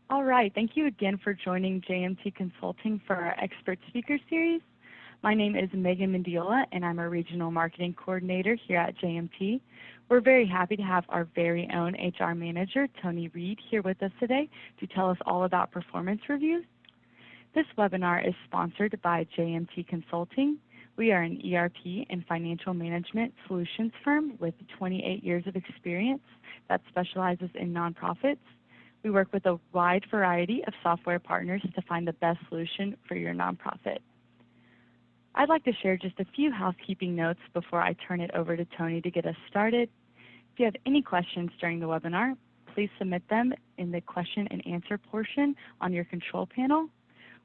All right, thank you again for joining JMT Consulting for our Expert Speaker Series. My name is Megan Mendiola, and I'm a Regional Marketing Coordinator here at JMT. We're very happy to have our very own HR Manager, Tony Reid, here with us today to tell us all about performance reviews. This webinar is sponsored by JMT Consulting. We are an ERP and financial management solutions firm with 28 years of experience that specializes in nonprofits. We work with a wide variety of software partners to find the best solution for your nonprofit. I'd like to share just a few housekeeping notes before I turn it over to Tony to get us started. If you have any questions during the webinar, please submit them in the question and answer portion on your control panel.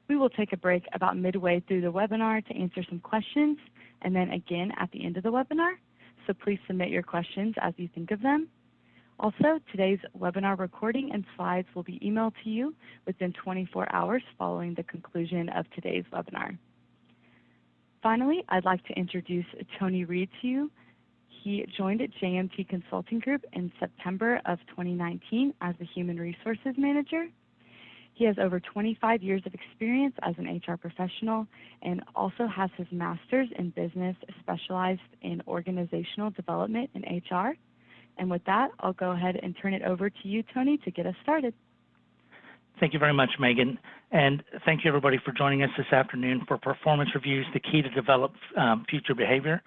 We will take a break about midway through the webinar to answer some questions, and then again at the end of the webinar. So please submit your questions as you think of them. Also, today's webinar recording and slides will be emailed to you within 24 hours following the conclusion of today's webinar. Finally, I'd like to introduce Tony Reid to you. He joined JMT Consulting Group in September of 2019 as the Human Resources Manager. He has over 25 years of experience as an HR professional and also has his master's in business specialized in organizational development in HR. And with that, I'll go ahead and turn it over to you, Tony, to get us started. Thank you very much, Megan, and thank you everybody for joining us this afternoon for Performance Reviews, the key to develop future behavior.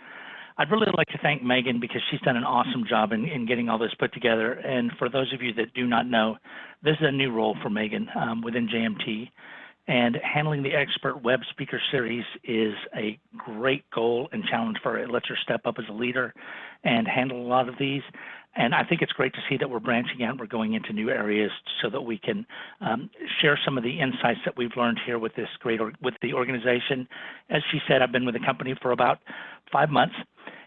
I'd really like to thank Megan because she's done an awesome job in getting all this put together. And for those of you that do not know, this is a new role for Megan within JMT. And handling the Expert Web Speaker Series is a great goal and challenge for her. It lets her step up as a leader and handle a lot of these. And I think it's great to see that we're branching out. We're going into new areas so that we can share some of the insights that we've learned here with this with the organization. As she said, I've been with the company for about 5 months.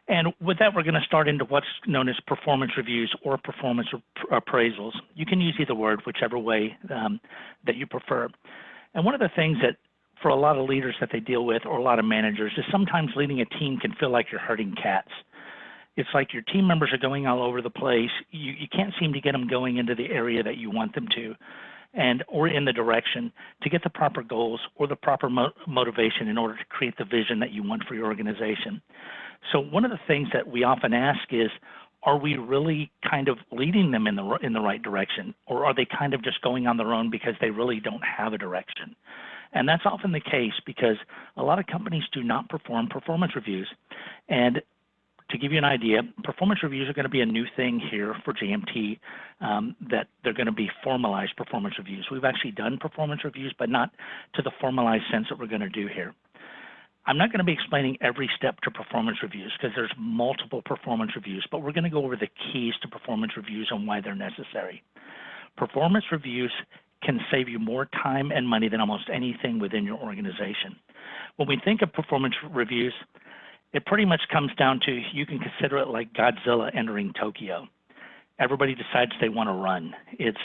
And with that, we're going to start into what's known as performance reviews or performance appraisals. You can use either word, whichever way that you prefer. And one of the things that for a lot of leaders that they deal with, or a lot of managers, is sometimes leading a team can feel like you're herding cats. It's like your team members are going all over the place. You can't seem to get them going into the area that you want them to, or in the direction to get the proper goals or the proper motivation in order to create the vision that you want for your organization. So one of the things that we often ask is, are we really kind of leading them in the right direction, or are they kind of just going on their own because they really don't have a direction? And that's often the case because a lot of companies do not perform performance reviews. And to give you an idea, performance reviews are going to be a new thing here for JMT, that they're going to be formalized performance reviews. We've actually done performance reviews, but not to the formalized sense that we're going to do here. I'm not going to be explaining every step to performance reviews because there's multiple performance reviews, but we're going to go over the keys to performance reviews and why they're necessary. Performance reviews can save you more time and money than almost anything within your organization. When we think of performance reviews, it pretty much comes down to, you can consider it like Godzilla entering Tokyo. Everybody decides they want to run. It's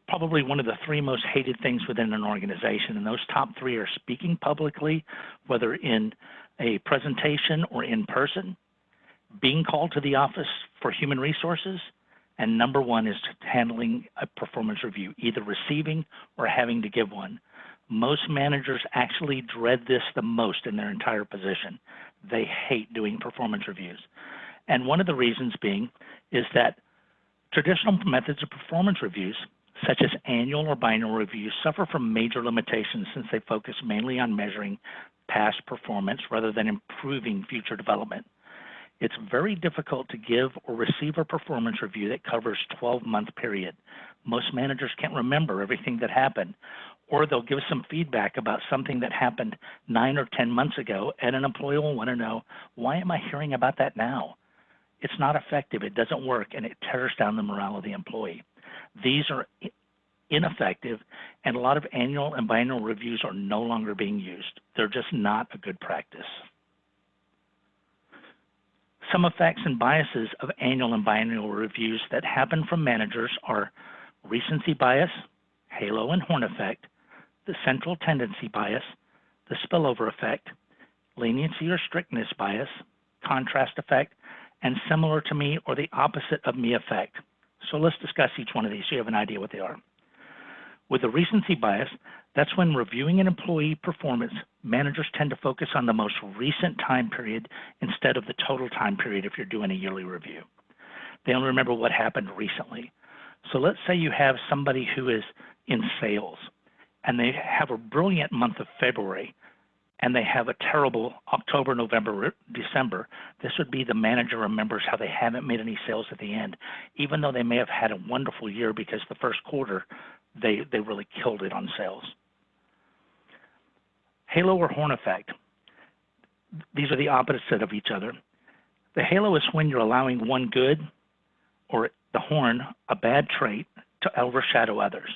probably one of the 3 most hated things within an organization, and those top 3 are speaking publicly, whether in a presentation or in person, being called to the office for human resources, and number 1 is handling a performance review, either receiving or having to give one. Most managers actually dread this the most in their entire position. They hate doing performance reviews. And one of the reasons being is that traditional methods of performance reviews, such as annual or biannual reviews, suffer from major limitations since they focus mainly on measuring past performance rather than improving future development. It's very difficult to give or receive a performance review that covers a 12-month period. Most managers can't remember everything that happened, or they'll give some feedback about something that happened 9 or 10 months ago, and an employee will want to know, why am I hearing about that now? It's not effective, it doesn't work, and it tears down the morale of the employee. These are ineffective, and a lot of annual and biannual reviews are no longer being used. They're just not a good practice. Some effects and biases of annual and biannual reviews that happen from managers are recency bias, halo and horn effect, the central tendency bias, the spillover effect, leniency or strictness bias, contrast effect, and similar to me or the opposite of me effect. So let's discuss each one of these so you have an idea what they are. With the recency bias, that's when reviewing an employee performance, managers tend to focus on the most recent time period instead of the total time period if you're doing a yearly review. They only remember what happened recently. So let's say you have somebody who is in sales and they have a brilliant month of February and they have a terrible October, November, December. This would be the manager remembers how they haven't made any sales at the end, even though they may have had a wonderful year because the first quarter they really killed it on sales. Halo or horn effect. These are the opposite of each other. The halo is when you're allowing one good, or the horn, a bad trait, to overshadow others.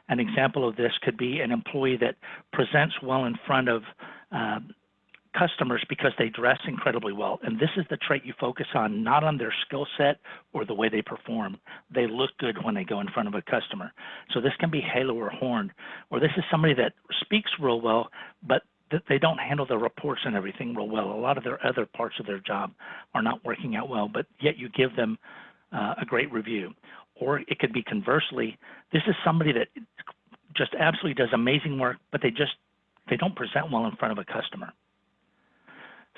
An example of this could be an employee that presents well in front of customers because they dress incredibly well. And this is the trait you focus on, not on their skill set or the way they perform. They look good when they go in front of a customer. So this can be halo or horn. Or this is somebody that speaks real well, but they don't handle their reports and everything real well. A lot of their other parts of their job are not working out well, but yet you give them a great review. Or it could be conversely, this is somebody that just absolutely does amazing work, but they don't present well in front of a customer.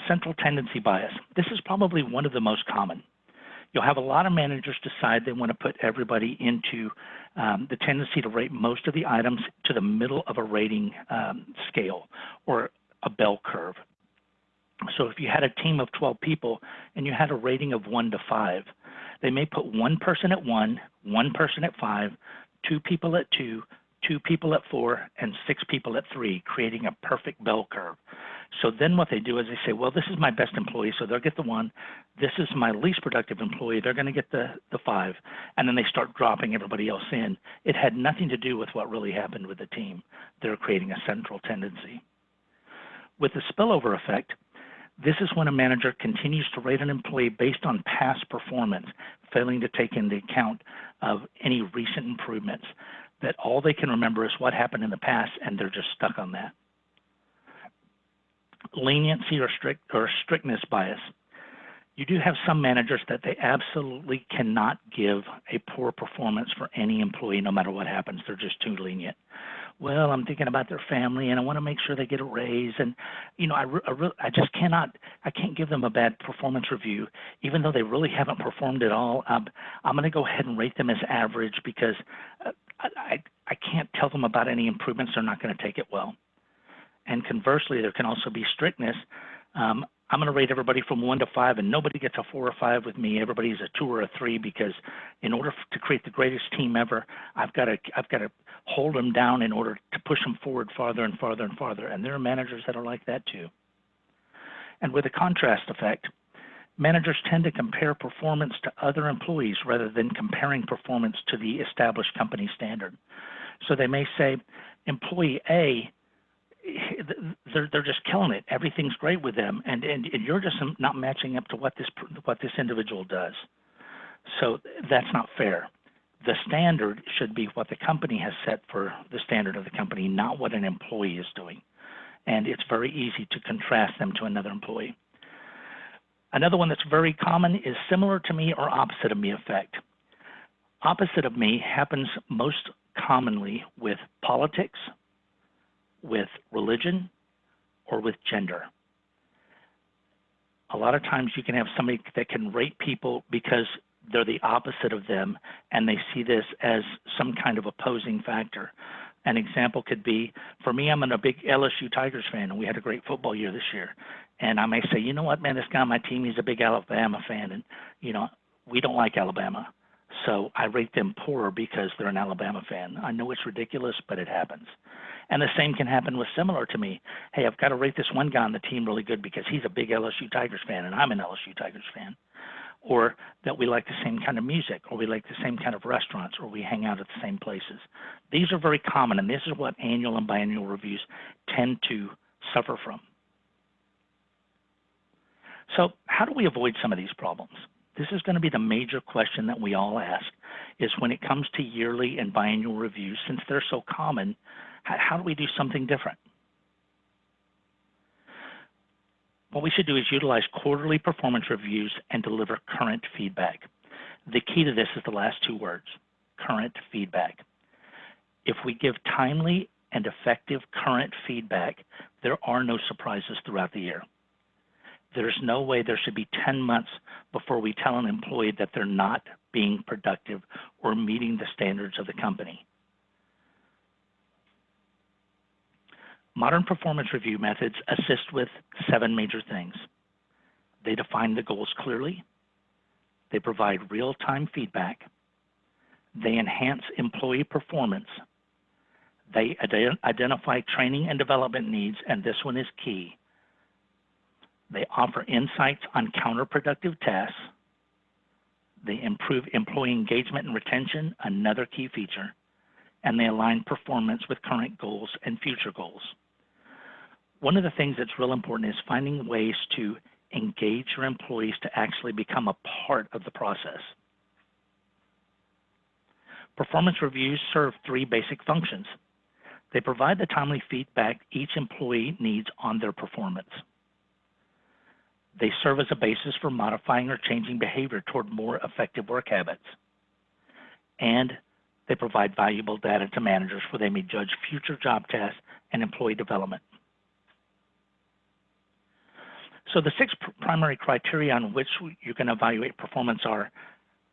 Central tendency bias. This is probably one of the most common. You'll have a lot of managers decide they want to put everybody into the tendency to rate most of the items to the middle of a rating scale or a bell curve. So if you had a team of 12 people and you had a rating of 1 to 5, they may put one person at 1, one person at 5, 2 people at 2, 2 people at 4, and 6 people at 3, creating a perfect bell curve. So then what they do is they say, well, this is my best employee, so they'll get the 1. This is my least productive employee, they're going to get the 5. And then they start dropping everybody else in. It had nothing to do with what really happened with the team. They're creating a central tendency. With the spillover effect, this is when a manager continues to rate an employee based on past performance, failing to take into account of any recent improvements, that all they can remember is what happened in the past, and they're just stuck on that. Leniency or strictness bias. You do have some managers that they absolutely cannot give a poor performance for any employee no matter what happens. They're just too lenient. Well, I'm thinking about their family and I want to make sure they get a raise, and I just can't give them a bad performance review even though they really haven't performed at all. I'm going to go ahead and rate them as average because I can't tell them about any improvements. They're not going to take it well. And conversely, there can also be strictness. I'm going to rate everybody from 1 to 5, and nobody gets a 4 or 5 with me. Everybody's a 2 or a 3 because in order to create the greatest team ever, I've got to hold them down in order to push them forward farther and farther and farther. And there are managers that are like that too. And with a contrast effect, managers tend to compare performance to other employees rather than comparing performance to the established company standard. So they may say, employee A, they're just killing it. Everything's great with them, and you're just not matching up to what this individual does. So that's not fair. The standard should be what the company has set for the standard of the company, not what an employee is doing. And it's very easy to contrast them to another employee. Another one that's very common is similar to me or opposite of me effect. Opposite of me happens most commonly with politics, with religion, or with gender. A lot of times you can have somebody that can rate people because they're the opposite of them, and they see this as some kind of opposing factor. An example could be, for me, I'm a big LSU Tigers fan, and we had a great football year this year. And I may say, you know what, man, this guy on my team, he's a big Alabama fan, and, we don't like Alabama. So I rate them poorer because they're an Alabama fan. I know it's ridiculous, but it happens. And the same can happen with similar to me. Hey, I've got to rate this one guy on the team really good because he's a big LSU Tigers fan, and I'm an LSU Tigers fan. Or that we like the same kind of music, or we like the same kind of restaurants, or we hang out at the same places. These are very common, and this is what annual and biannual reviews tend to suffer from. So how do we avoid some of these problems? This is going to be the major question that we all ask, is when it comes to yearly and biannual reviews, since they're so common, how do we do something different? What we should do is utilize quarterly performance reviews and deliver current feedback. The key to this is the last 2 words, current feedback. If we give timely and effective current feedback, there are no surprises throughout the year. There's no way there should be 10 months before we tell an employee that they're not being productive or meeting the standards of the company. Modern performance review methods assist with 7 major things. They define the goals clearly. They provide real-time feedback. They enhance employee performance. They identify training and development needs, and this one is key. They offer insights on counterproductive tasks. They improve employee engagement and retention, another key feature. And they align performance with current goals and future goals. One of the things that's real important is finding ways to engage your employees to actually become a part of the process. Performance reviews serve 3 basic functions. They provide the timely feedback each employee needs on their performance. They serve as a basis for modifying or changing behavior toward more effective work habits. And they provide valuable data to managers where they may judge future job tasks and employee development. So the 6 primary criteria on which you can evaluate performance are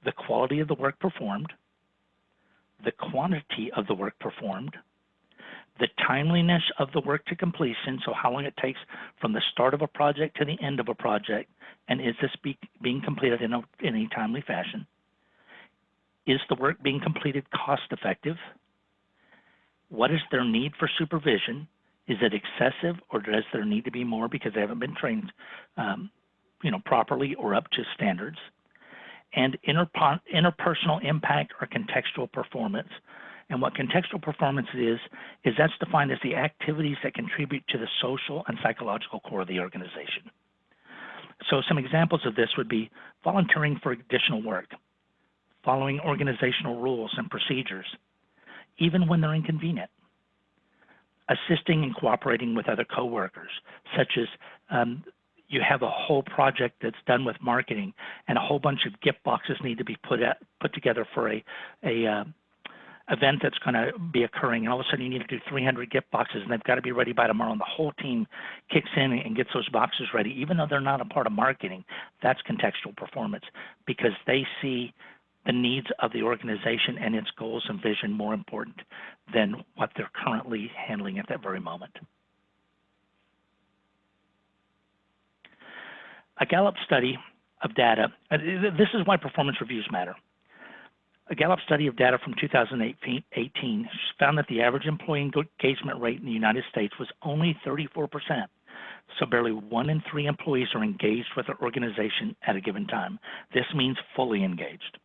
the quality of the work performed, the quantity of the work performed, the timeliness of the work to completion, so how long it takes from the start of a project to the end of a project, and is this being completed in a timely fashion? Is the work being completed cost effective? What is their need for supervision? Is it excessive, or does there need to be more because they haven't been trained properly or up to standards? And interpersonal impact or contextual performance. And what contextual performance is that's defined as the activities that contribute to the social and psychological core of the organization. So some examples of this would be volunteering for additional work, following organizational rules and procedures, even when they're inconvenient, assisting and cooperating with other coworkers, such as you have a whole project that's done with marketing and a whole bunch of gift boxes need to be put together for a event that's going to be occurring, and all of a sudden you need to do 300 gift boxes, and they've got to be ready by tomorrow, and the whole team kicks in and gets those boxes ready. Even though they're not a part of marketing, that's contextual performance because they see the needs of the organization and its goals and vision more important than what they're currently handling at that very moment. A Gallup study of data, this is why performance reviews matter. A Gallup study of data from 2018 found that the average employee engagement rate in the United States was only 34%. So barely 1 in 3 employees are engaged with their organization at a given time. This means fully engaged.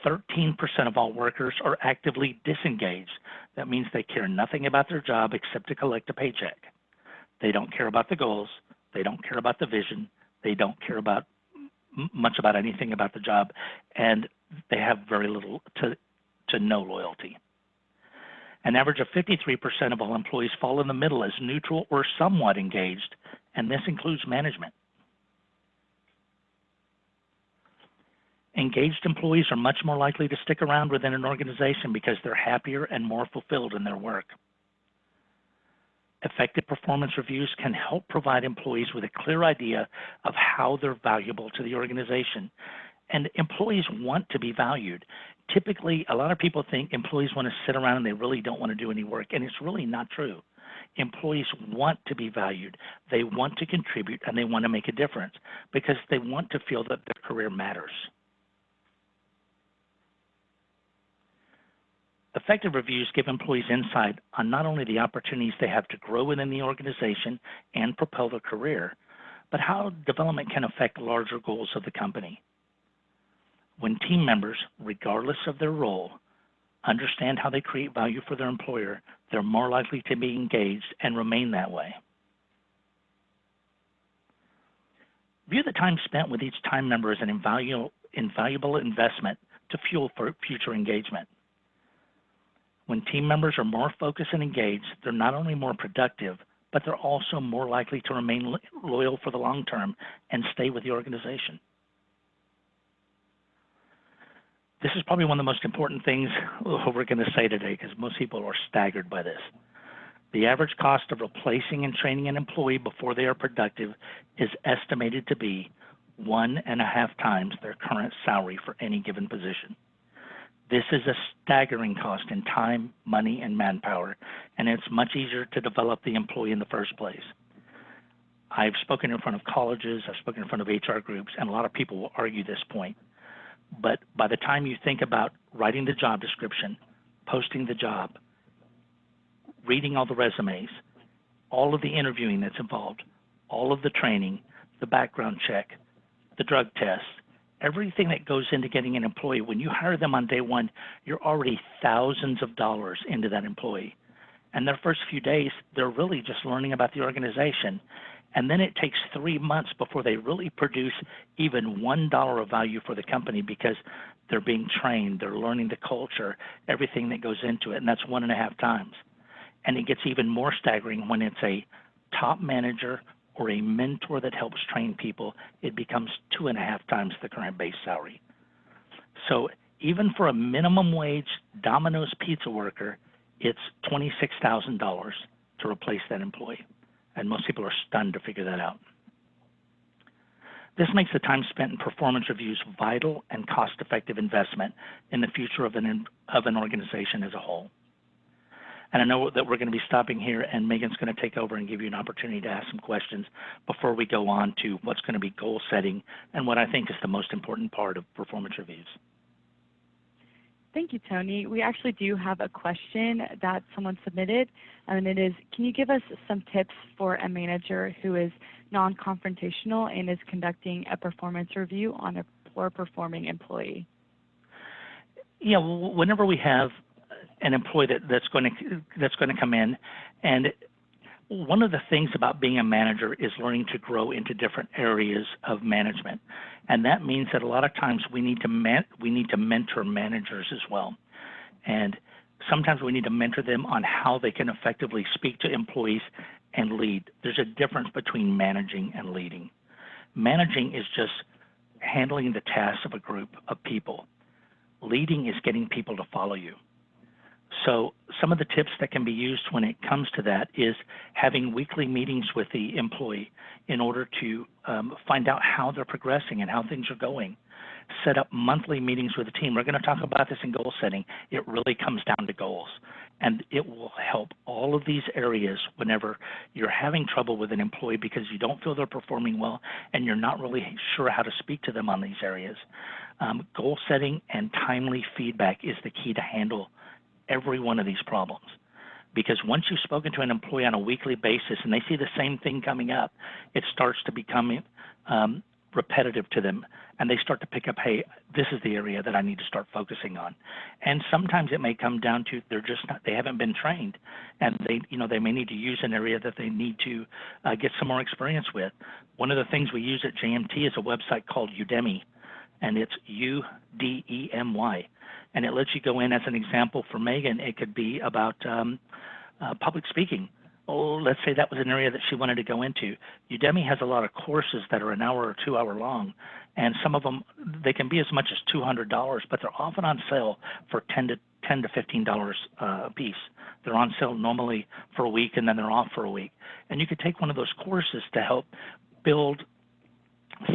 13% of all workers are actively disengaged. That means they care nothing about their job except to collect a paycheck. They don't care about the goals. They don't care about the vision. They don't care about much about anything about the job, and they have very little to no loyalty. An average of 53% of all employees fall in the middle as neutral or somewhat engaged, and this includes management. Engaged employees are much more likely to stick around within an organization because they're happier and more fulfilled in their work. Effective performance reviews can help provide employees with a clear idea of how they're valuable to the organization. And employees want to be valued. Typically, a lot of people think employees want to sit around and they really don't want to do any work, and it's really not true. Employees want to be valued. They want to contribute, and they want to make a difference because they want to feel that their career matters. Effective reviews give employees insight on not only the opportunities they have to grow within the organization and propel their career, but how development can affect larger goals of the company. When team members, regardless of their role, understand how they create value for their employer, they're more likely to be engaged and remain that way. View the time spent with each time member as an invaluable investment to fuel for future engagement. When team members are more focused and engaged, they're not only more productive, but they're also more likely to remain loyal for the long term and stay with the organization. This is probably one of the most important things we're going to say today because most people are staggered by this. The average cost of replacing and training an employee before they are productive is estimated to be 1.5 times their current salary for any given position. This is a staggering cost in time, money, and manpower, and it's much easier to develop the employee in the first place. I've spoken in front of colleges, I've spoken in front of HR groups, and a lot of people will argue this point. But by the time you think about writing the job description, posting the job, reading all the resumes, all of the interviewing that's involved, all of the training, the background check, the drug test, everything that goes into getting an employee, when you hire them on day one, you're already thousands of dollars into that employee. And their first few days, they're really just learning about the organization. And then it takes 3 months before they really produce even $1 of value for the company because they're being trained, they're learning the culture, everything that goes into it, and that's 1.5 times. And it gets even more staggering when it's a top manager or a mentor that helps train people. It becomes 2.5 times the current base salary. So even for a minimum wage Domino's pizza worker, it's $26,000 to replace that employee. And most people are stunned to figure that out. This makes the time spent in performance reviews vital and cost-effective investment in the future of an organization as a whole. And I know that we're going to be stopping here, and Megan's going to take over and give you an opportunity to ask some questions before we go on to what's going to be goal setting and what I think is the most important part of performance reviews. Thank you, Tony. We actually do have a question that someone submitted, and it is, can you give us some tips for a manager who is non-confrontational and is conducting a performance review on a poor-performing employee? Yeah, whenever we have an employee that's going to come in, and one of the things about being a manager is learning to grow into different areas of management, and that means that a lot of times we need to mentor managers as well, and sometimes we need to mentor them on how they can effectively speak to employees and lead. There's a difference between managing and leading. Managing is just handling the tasks of a group of people. Leading is getting people to follow you. So some of the tips that can be used when it comes to that is having weekly meetings with the employee in order to find out how they're progressing and how things are going. Set up monthly meetings with the team. We're going to talk about this in goal setting. It really comes down to goals, and it will help all of these areas whenever you're having trouble with an employee because you don't feel they're performing well and you're not really sure how to speak to them on these areas. Goal setting and timely feedback is the key to handle every one of these problems, because once you've spoken to an employee on a weekly basis and they see the same thing coming up, it starts to become repetitive to them, and they start to pick up, hey, this is the area that I need to start focusing on. And sometimes it may come down to they haven't been trained, and they may need to use an area that they need to get some more experience with. One of the things we use at JMT is a website called Udemy, and it's UDEMY. And it lets you go in. As an example for Megan, it could be about public speaking. Oh, let's say that was an area that she wanted to go into. Udemy has a lot of courses that are 1 hour or 2 hour long, and some of them, they can be as much as $200, but they're often on sale for $10 to $15 a piece. They're on sale normally for a week, and then they're off for a week. And you could take one of those courses to help build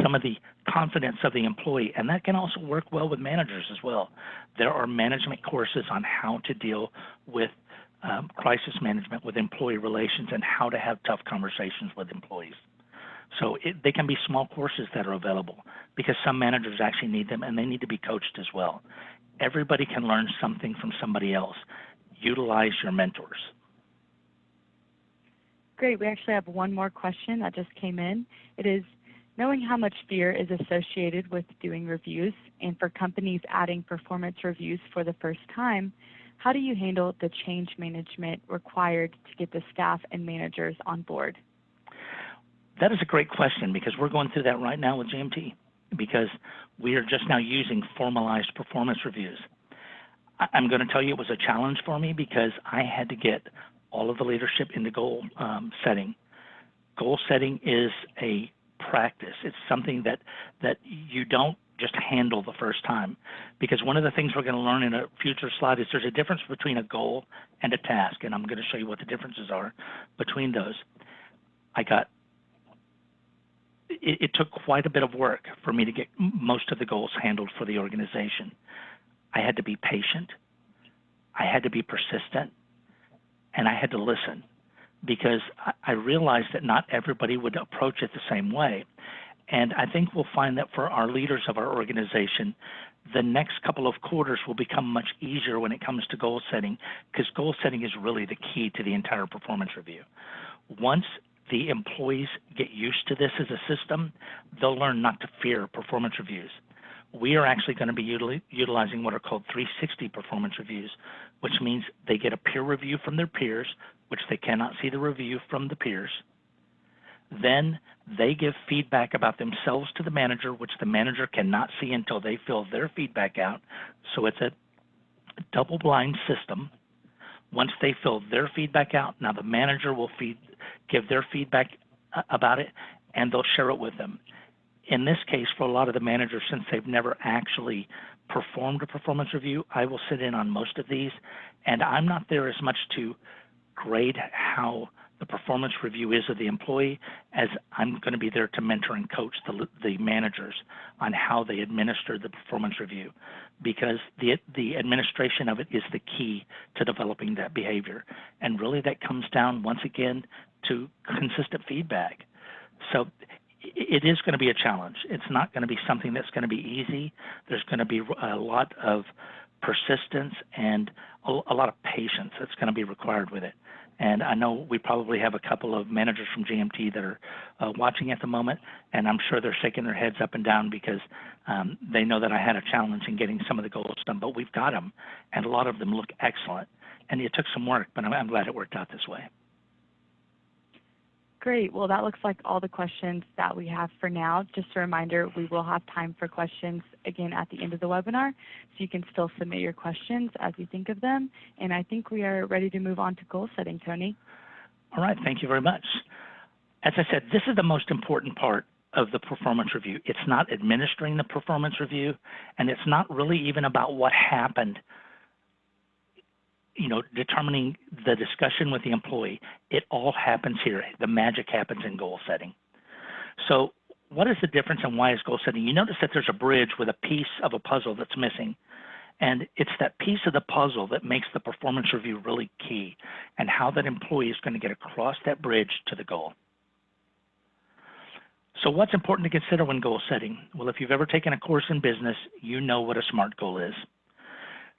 some of the confidence of the employee, and that can also work well with managers as well. There are management courses on how to deal with crisis management with employee relations and how to have tough conversations with employees. So they can be small courses that are available because some managers actually need them and they need to be coached as well. Everybody can learn something from somebody else. Utilize your mentors. Great. We actually have one more question that just came in. It is, knowing how much fear is associated with doing reviews, and for companies adding performance reviews for the first time, how do you handle the change management required to get the staff and managers on board? That is a great question because we're going through that right now with GMT because we are just now using formalized performance reviews. I'm going to tell you it was a challenge for me because I had to get all of the leadership into goal setting. Goal setting is a practice. It's something that you don't just handle the first time. Because one of the things we're going to learn in a future slide is there's a difference between a goal and a task, and I'm going to show you what the differences are between those. It took quite a bit of work for me to get most of the goals handled for the organization. I had to be patient, I had to be persistent, and I had to listen, because I realized that not everybody would approach it the same way. And I think we'll find that for our leaders of our organization, the next couple of quarters will become much easier when it comes to goal setting, because goal setting is really the key to the entire performance review. Once the employees get used to this as a system, they'll learn not to fear performance reviews. We are actually going to be utilizing what are called 360 performance reviews, which means they get a peer review from their peers, which they cannot see the review from the peers. Then they give feedback about themselves to the manager, which the manager cannot see until they fill their feedback out. So it's a double-blind system. Once they fill their feedback out, now the manager will give their feedback about it, and they'll share it with them. In this case, for a lot of the managers, since they've never actually performed a performance review, I will sit in on most of these, and I'm not there as much to grade how the performance review is of the employee as I'm going to be there to mentor and coach the managers on how they administer the performance review, because the administration of it is the key to developing that behavior. And really that comes down, once again, to consistent feedback. So it is going to be a challenge. It's not going to be something that's going to be easy. There's going to be a lot of persistence and a lot of patience that's going to be required with it. And I know we probably have a couple of managers from JMT that are watching at the moment, and I'm sure they're shaking their heads up and down because they know that I had a challenge in getting some of the goals done, but we've got them, and a lot of them look excellent. And it took some work, but I'm glad it worked out this way. Great. Well, that looks like all the questions that we have for now. Just a reminder, we will have time for questions again at the end of the webinar, so you can still submit your questions as you think of them. And I think we are ready to move on to goal setting, Tony. All right. Thank you very much. As I said, this is the most important part of the performance review. It's not administering the performance review, and it's not really even about what happened, determining the discussion with the employee. It all happens here. The magic happens in goal setting. So what is the difference and why is goal setting? You notice that there's a bridge with a piece of a puzzle that's missing. And it's that piece of the puzzle that makes the performance review really key, and how that employee is going to get across that bridge to the goal. So what's important to consider when goal setting? Well, if you've ever taken a course in business, you know what a SMART goal is.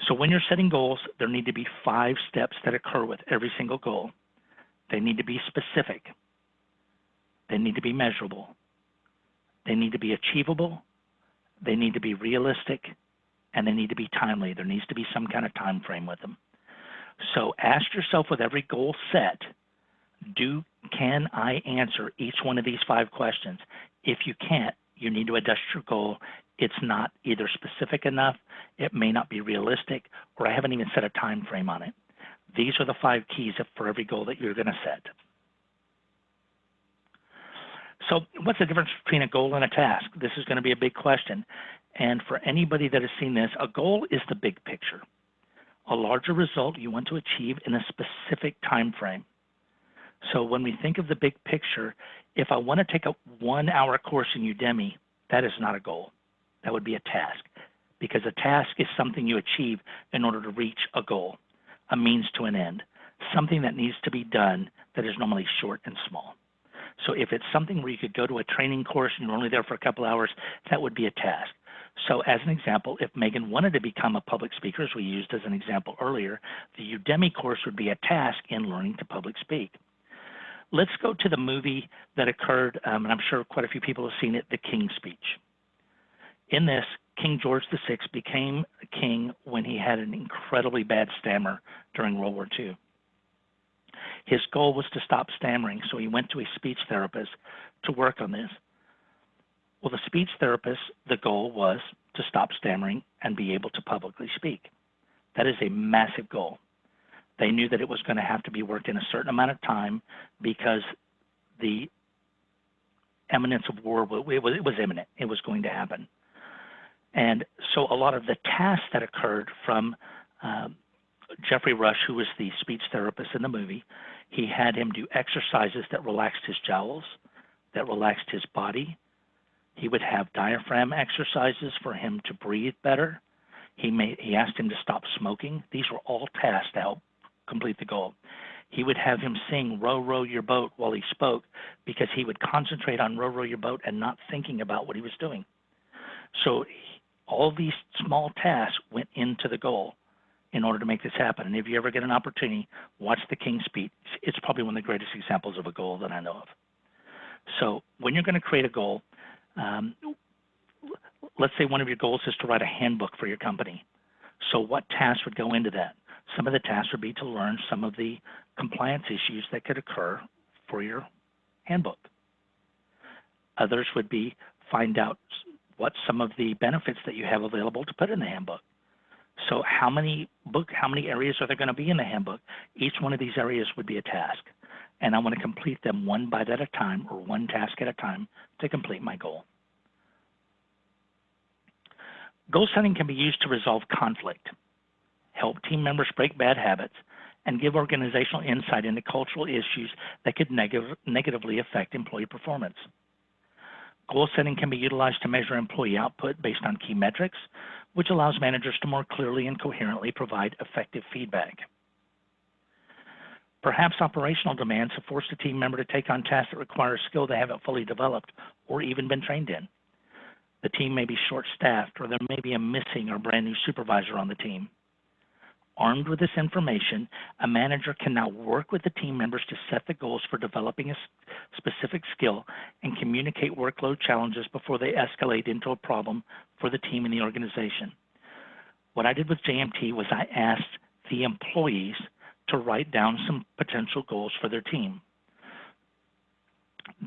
So when you're setting goals, there need to be 5 steps that occur with every single goal. They need to be specific. They need to be measurable. They need to be achievable. They need to be realistic. And they need to be timely. There needs to be some kind of time frame with them. So ask yourself with every goal set, can I answer each one of these 5 questions? If you can't, you need to adjust your goal. It's not either specific enough, it may not be realistic, or I haven't even set a time frame on it. These are the 5 keys for every goal that you're going to set. So what's the difference between a goal and a task? This is going to be a big question. And for anybody that has seen this, a goal is the big picture, a larger result you want to achieve in a specific time frame. So when we think of the big picture, if I want to take a 1-hour course in Udemy, that is not a goal. That would be a task, because a task is something you achieve in order to reach a goal, a means to an end, something that needs to be done that is normally short and small. So if it's something where you could go to a training course and you're only there for a couple hours, that would be a task. So as an example, if Megan wanted to become a public speaker, as we used as an example earlier, the Udemy course would be a task in learning to public speak. Let's go to the movie that occurred, and I'm sure quite a few people have seen it, The King's Speech. In this, King George VI became a king when he had an incredibly bad stammer during World War II. His goal was to stop stammering, so he went to a speech therapist to work on this. Well, the speech therapist, the goal was to stop stammering and be able to publicly speak. That is a massive goal. They knew that it was going to have to be worked in a certain amount of time because the imminence of war, it was imminent. It was going to happen. And so a lot of the tasks that occurred from Jeffrey Rush, who was the speech therapist in the movie, he had him do exercises that relaxed his jowls, that relaxed his body. He would have diaphragm exercises for him to breathe better. He asked him to stop smoking. These were all tasks to help complete the goal. He would have him sing "Row, Row Your Boat" while he spoke, because he would concentrate on "Row, Row Your Boat" and not thinking about what he was doing. So all these small tasks went into the goal in order to make this happen. And if you ever get an opportunity, watch the King's Speech. It's probably one of the greatest examples of a goal that I know of. So when you're going to create a goal, let's say one of your goals is to write a handbook for your company. So what tasks would go into that? Some of the tasks would be to learn some of the compliance issues that could occur for your handbook. Others would be find out what some of the benefits that you have available to put in the handbook. So how many areas are there going to be in the handbook? Each one of these areas would be a task. And I want to complete them one bite at a time, or one task at a time, to complete my goal. Goal setting can be used to resolve conflict, help team members break bad habits, and give organizational insight into cultural issues that could negatively affect employee performance. Goal setting can be utilized to measure employee output based on key metrics, which allows managers to more clearly and coherently provide effective feedback. Perhaps operational demands have forced a team member to take on tasks that require a skill they haven't fully developed or even been trained in. The team may be short-staffed, or there may be a missing or brand new supervisor on the team. Armed with this information, a manager can now work with the team members to set the goals for developing a specific skill and communicate workload challenges before they escalate into a problem for the team and the organization. What I did with JMT was I asked the employees to write down some potential goals for their team.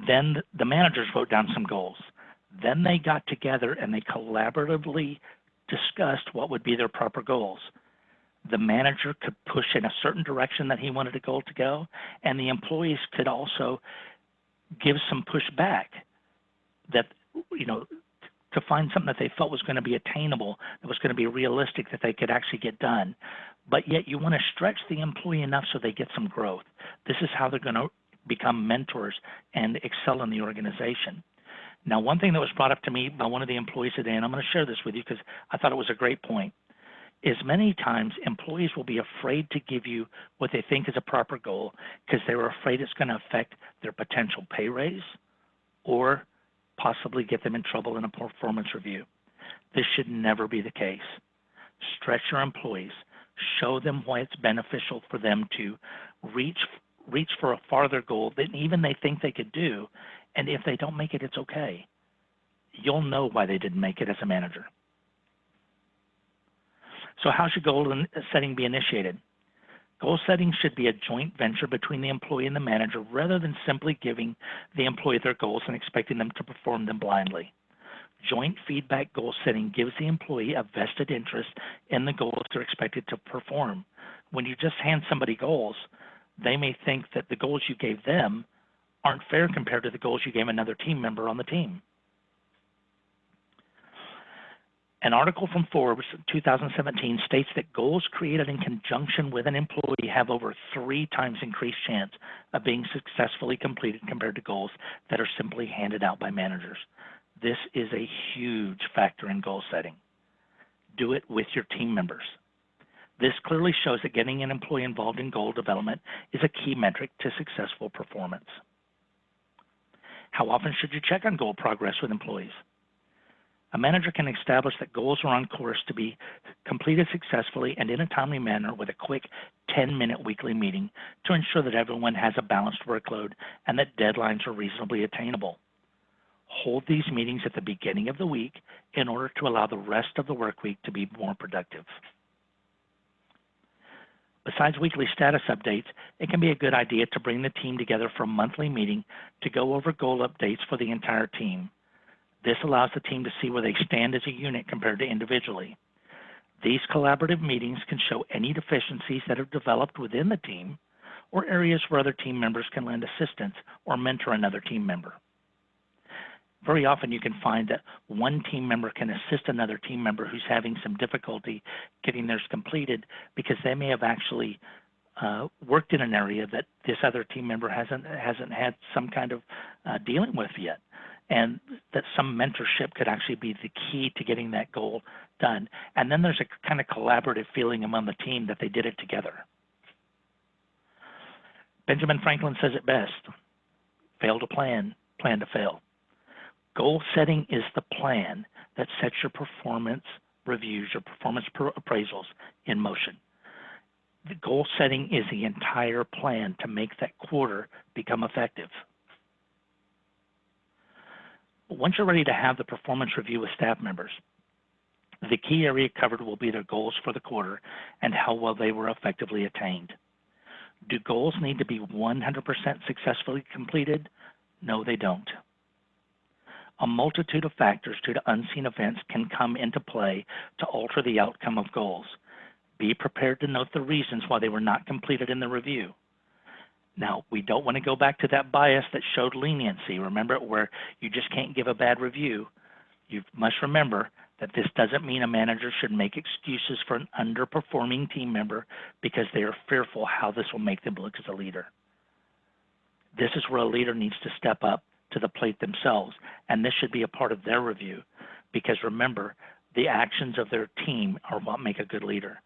Then the managers wrote down some goals. Then they got together and they collaboratively discussed what would be their proper goals. The manager could push in a certain direction that he wanted a goal to go, and the employees could also give some pushback that, to find something that they felt was going to be attainable, that was going to be realistic, that they could actually get done. But yet you want to stretch the employee enough so they get some growth. This is how they're going to become mentors and excel in the organization. Now, one thing that was brought up to me by one of the employees today, and I'm going to share this with you because I thought it was a great point, is many times employees will be afraid to give you what they think is a proper goal because they're afraid it's going to affect their potential pay raise or possibly get them in trouble in a performance review. This should never be the case. Stretch your employees. Show them why it's beneficial for them to reach for a farther goal than even they think they could do. And if they don't make it, it's okay. You'll know why they didn't make it as a manager. So how should goal setting be initiated? Goal setting should be a joint venture between the employee and the manager rather than simply giving the employee their goals and expecting them to perform them blindly. Joint feedback goal setting gives the employee a vested interest in the goals they're expected to perform. When you just hand somebody goals, they may think that the goals you gave them aren't fair compared to the goals you gave another team member on the team. An article from Forbes 2017 states that goals created in conjunction with an employee have over 3 times increased chance of being successfully completed compared to goals that are simply handed out by managers. This is a huge factor in goal setting. Do it with your team members. This clearly shows that getting an employee involved in goal development is a key metric to successful performance. How often should you check on goal progress with employees? A manager can establish that goals are on course to be completed successfully and in a timely manner with a quick 10-minute weekly meeting to ensure that everyone has a balanced workload and that deadlines are reasonably attainable. Hold these meetings at the beginning of the week in order to allow the rest of the work week to be more productive. Besides weekly status updates, it can be a good idea to bring the team together for a monthly meeting to go over goal updates for the entire team. This allows the team to see where they stand as a unit compared to individually. These collaborative meetings can show any deficiencies that have developed within the team or areas where other team members can lend assistance or mentor another team member. Very often you can find that one team member can assist another team member who's having some difficulty getting theirs completed because they may have actually worked in an area that this other team member hasn't had some kind of dealing with yet, and that some mentorship could actually be the key to getting that goal done. And then there's a kind of collaborative feeling among the team that they did it together. Benjamin Franklin says it best: fail to plan, plan to fail. Goal setting is the plan that sets your performance reviews, your performance appraisals in motion. The goal setting is the entire plan to make that quarter become effective. Once you're ready to have the performance review with staff members, the key area covered will be their goals for the quarter and how well they were effectively attained. Do goals need to be 100% successfully completed? No, they don't. A multitude of factors due to unseen events can come into play to alter the outcome of goals. Be prepared to note the reasons why they were not completed in the review. Now, we don't want to go back to that bias that showed leniency. Remember, where you just can't give a bad review. You must remember that this doesn't mean a manager should make excuses for an underperforming team member because they are fearful how this will make them look as a leader. This is where a leader needs to step up to the plate themselves, and this should be a part of their review because remember, the actions of their team are what make a good leader.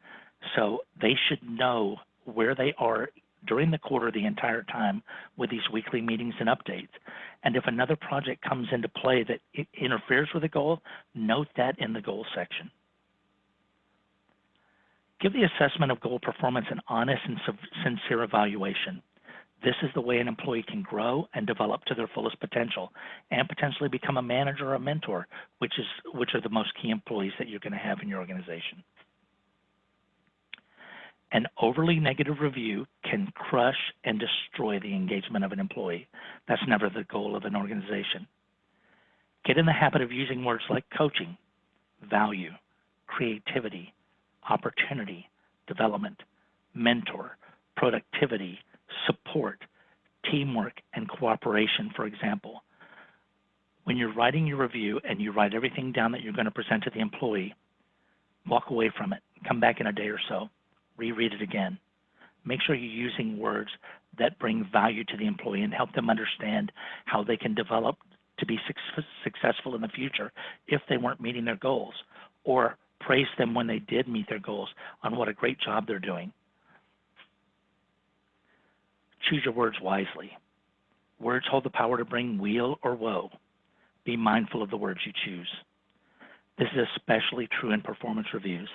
So they should know where they are during the quarter the entire time with these weekly meetings and updates. And if another project comes into play that it interferes with a goal, note that in the goal section. Give the assessment of goal performance an honest and sincere evaluation. This is the way an employee can grow and develop to their fullest potential and potentially become a manager or a mentor, which are the most key employees that you're going to have in your organization. An overly negative review can crush and destroy the engagement of an employee. That's never the goal of an organization. Get in the habit of using words like coaching, value, creativity, opportunity, development, mentor, productivity, support, teamwork, and cooperation, for example. When you're writing your review and you write everything down that you're going to present to the employee, walk away from it. Come back in a day or so. Reread it again. Make sure you're using words that bring value to the employee and help them understand how they can develop to be successful in the future if they weren't meeting their goals, or praise them when they did meet their goals on what a great job they're doing. Choose your words wisely. Words hold the power to bring weal or woe. Be mindful of the words you choose. This is especially true in performance reviews.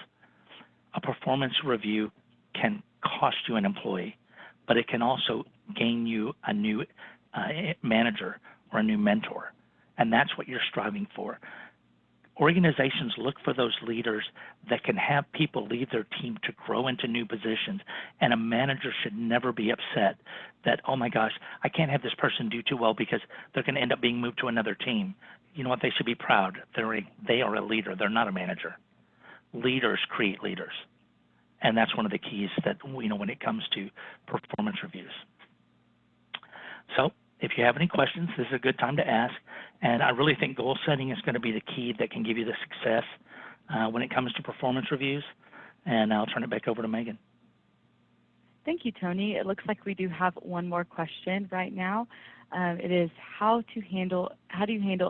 A performance review can cost you an employee, but it can also gain you a new manager or a new mentor, and that's what you're striving for. Organizations look for those leaders that can have people lead their team to grow into new positions, and a manager should never be upset that, oh my gosh, I can't have this person do too well because they're going to end up being moved to another team. You know what? They should be proud. They are a leader. They're not a manager. Leaders create leaders, and that's one of the keys that when it comes to performance reviews. So if you have any questions, this is a good time to ask, and I really think goal setting is going to be the key that can give you the success when it comes to performance reviews, and I'll turn it back over to Megan. Thank you, Tony. It looks like we do have one more question right now. It is how do you handle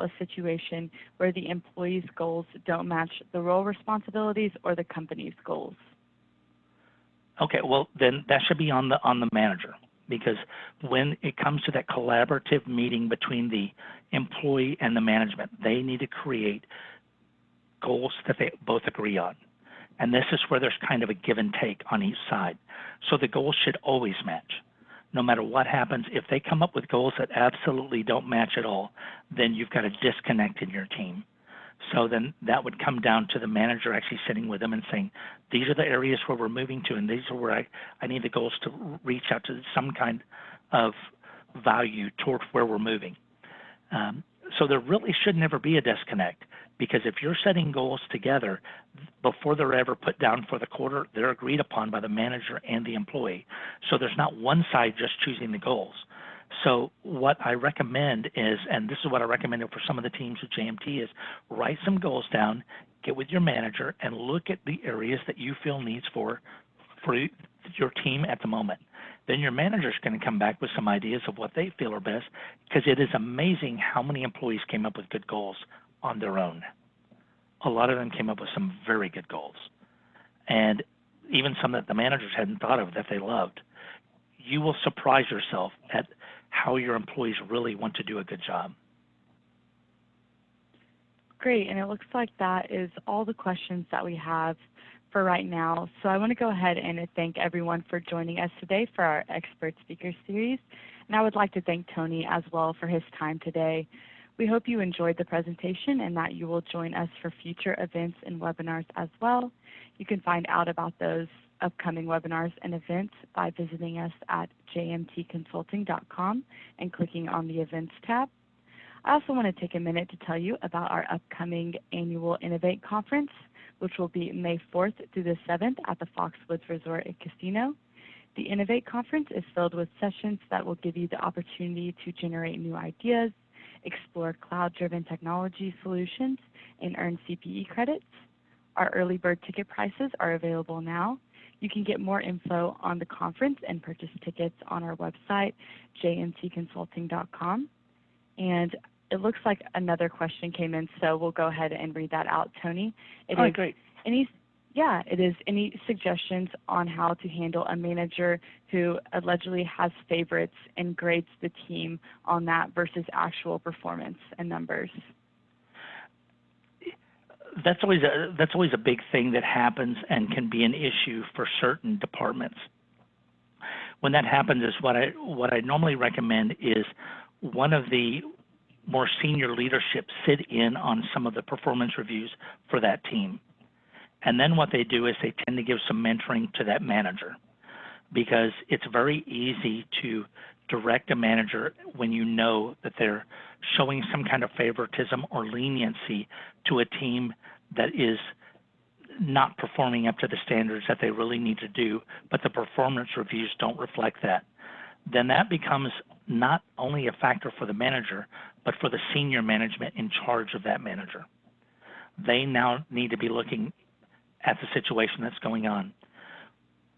a situation where the employee's goals don't match the role responsibilities or the company's goals? Okay, well then that should be on the manager, because when it comes to that collaborative meeting between the employee and the management, they need to create goals that they both agree on. And this is where there's kind of a give and take on each side. So the goals should always match. No matter what happens, if they come up with goals that absolutely don't match at all, then you've got a disconnect in your team. So then that would come down to the manager actually sitting with them and saying, these are the areas where we're moving to, and these are where I need the goals to reach out to some kind of value toward where we're moving. So there really should never be a disconnect, because if you're setting goals together, before they're ever put down for the quarter, they're agreed upon by the manager and the employee. So there's not one side just choosing the goals. So what I recommend is, and this is what I recommended for some of the teams at JMT, is write some goals down, get with your manager, and look at the areas that you feel needs for your team at the moment. Then your manager is going to come back with some ideas of what they feel are best, because it is amazing how many employees came up with good goals on their own. A lot of them came up with some very good goals, and even some that the managers hadn't thought of that they loved. You will surprise yourself at how your employees really want to do a good job. Great, and it looks like that is all the questions that we have for right now. So I want to go ahead and thank everyone for joining us today for our Expert Speaker Series. And I would like to thank Tony as well for his time today. We hope you enjoyed the presentation and that you will join us for future events and webinars as well. You can find out about those upcoming webinars and events by visiting us at jmtconsulting.com and clicking on the Events tab. I also want to take a minute to tell you about our upcoming annual Innovate Conference, which will be May 4th through the 7th at the Foxwoods Resort and Casino. The Innovate Conference is filled with sessions that will give you the opportunity to generate new ideas, explore cloud-driven technology solutions, and earn CPE credits. Our early bird ticket prices are available now. You can get more info on the conference and purchase tickets on our website, jmtconsulting.com. And it looks like another question came in, so we'll go ahead and read that out, Tony. Great. It is any suggestions on how to handle a manager who allegedly has favorites and grades the team on that versus actual performance and numbers? That's always a big thing that happens and can be an issue for certain departments. When that happens, is what I normally recommend is one of the more senior leadership sit in on some of the performance reviews for that team. And then what they do is they tend to give some mentoring to that manager, because it's very easy to direct a manager when you know that they're showing some kind of favoritism or leniency to a team that is not performing up to the standards that they really need to do, but the performance reviews don't reflect that. Then that becomes not only a factor for the manager, but for the senior management in charge of that manager. They now need to be looking at the situation that's going on.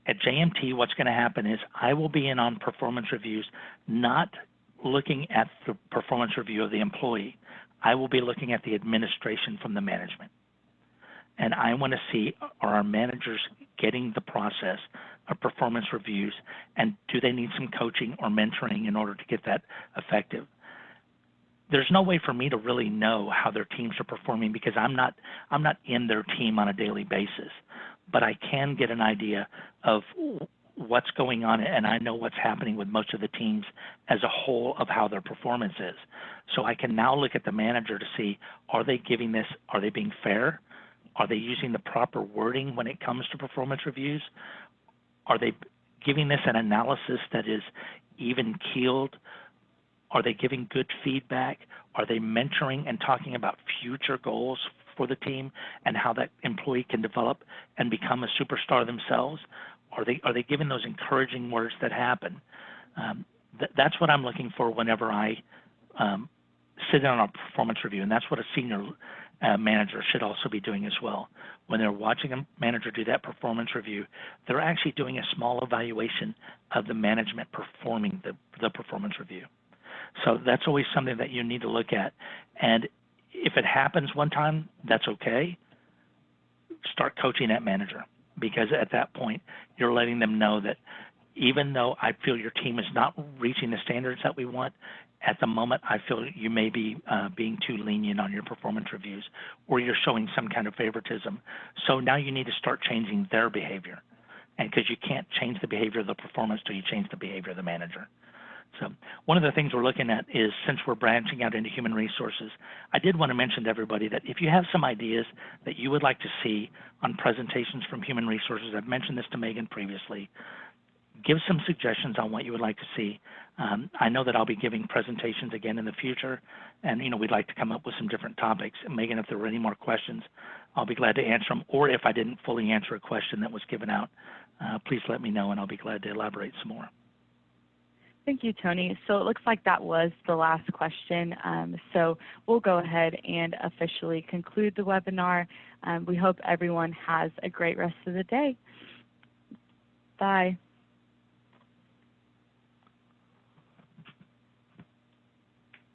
At JMT, what's going to happen is I will be in on performance reviews, not looking at the performance review of the employee. I will be looking at the administration from the management. And I want to see, are our managers getting the process of performance reviews, and do they need some coaching or mentoring in order to get that effective? There's no way for me to really know how their teams are performing, because I'm not in their team on a daily basis, but I can get an idea of what's going on, and I know what's happening with most of the teams as a whole of how their performance is. So I can now look at the manager to see, are they giving this, are they being fair? Are they using the proper wording when it comes to performance reviews? Are they giving this an analysis that is even-keeled? Are they giving good feedback? Are they mentoring and talking about future goals for the team and how that employee can develop and become a superstar themselves? Are they giving those encouraging words that happen? That's what I'm looking for whenever I sit in on a performance review, and that's what a senior manager should also be doing as well. When they're watching a manager do that performance review, they're actually doing a small evaluation of the management performing the performance review. So that's always something that you need to look at. And if it happens one time, that's okay. Start coaching that manager, because at that point, you're letting them know that even though I feel your team is not reaching the standards that we want, at the moment, I feel you may be being too lenient on your performance reviews, or you're showing some kind of favoritism. So now you need to start changing their behavior, and because you can't change the behavior of the performance till you change the behavior of the manager. So one of the things we're looking at is, since we're branching out into human resources, I did want to mention to everybody that if you have some ideas that you would like to see on presentations from human resources, I've mentioned this to Megan previously, give some suggestions on what you would like to see. I know that I'll be giving presentations again in the future, and we'd like to come up with some different topics. And Megan, if there were any more questions, I'll be glad to answer them. Or if I didn't fully answer a question that was given out, please let me know, and I'll be glad to elaborate some more. Thank you, Tony. So it looks like that was the last question. So we'll go ahead and officially conclude the webinar. We hope everyone has a great rest of the day. Bye.